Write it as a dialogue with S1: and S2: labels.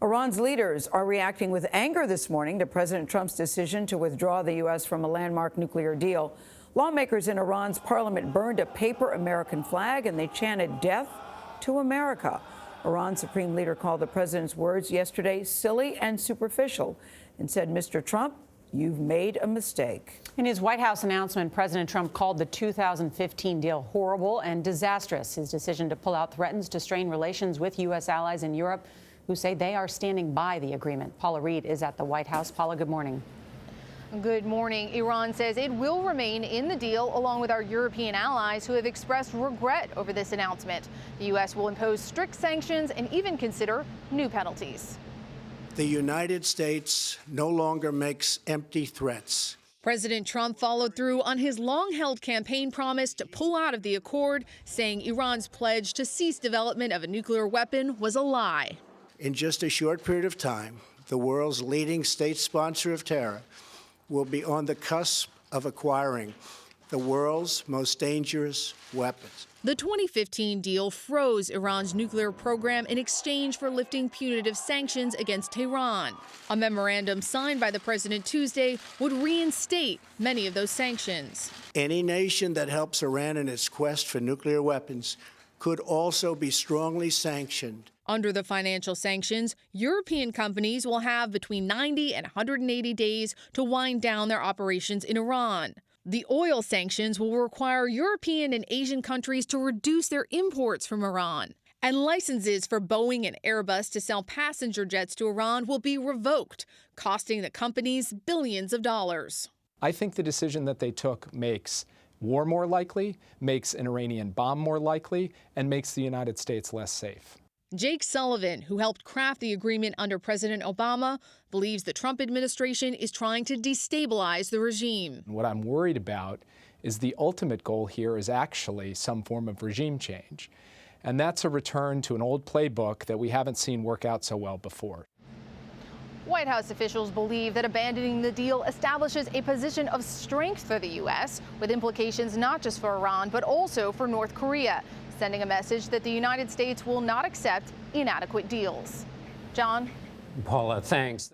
S1: Iran's leaders are reacting with anger this morning to President Trump's decision to withdraw the U.S. from a landmark nuclear deal. Lawmakers in Iran's parliament burned a paper American flag and they chanted "Death to America." Iran's supreme leader called the president's words yesterday silly and superficial and said, "Mr. Trump, you've made a mistake."
S2: In his White House announcement, President Trump called the 2015 deal horrible and disastrous. His decision to pull out threatens to strain relations with U.S. allies in Europe, who say they are standing by the agreement. Paula Reid is at the White House. Paula, good morning.
S3: Good morning. Iran says it will remain in the deal along with our European allies who have expressed regret over this announcement. The U.S. will impose strict sanctions and even consider new penalties.
S4: The United States no longer makes empty threats.
S3: President Trump followed through on his long-held campaign promise to pull out of the accord, saying Iran's pledge to cease development of a nuclear weapon was a lie.
S4: In just a short period of time, the world's leading state sponsor of terror will be on the cusp of acquiring the world's most dangerous weapons.
S3: The 2015 deal froze Iran's nuclear program in exchange for lifting punitive sanctions against Tehran. A memorandum signed by the president Tuesday would reinstate many of those sanctions.
S4: Any nation that helps Iran in its quest for nuclear weapons could also be strongly sanctioned.
S3: Under the financial sanctions, European companies will have between 90 and 180 days to wind down their operations in Iran. The oil sanctions will require European and Asian countries to reduce their imports from Iran. And licenses for Boeing and Airbus to sell passenger jets to Iran will be revoked, costing the companies billions of dollars.
S5: I think the decision that they took makes war more likely, makes an Iranian bomb more likely, and makes the United States less safe.
S3: Jake Sullivan, who helped craft the agreement under President Obama, believes the Trump administration is trying to destabilize the regime.
S5: What I'm worried about is the ultimate goal here is actually some form of regime change. And that's a return to an old playbook that we haven't seen work out so well before.
S3: White House officials believe that abandoning the deal establishes a position of strength for the U.S., with implications not just for Iran, but also for North Korea, sending a message that the United States will not accept inadequate deals. John?
S6: Paula, thanks.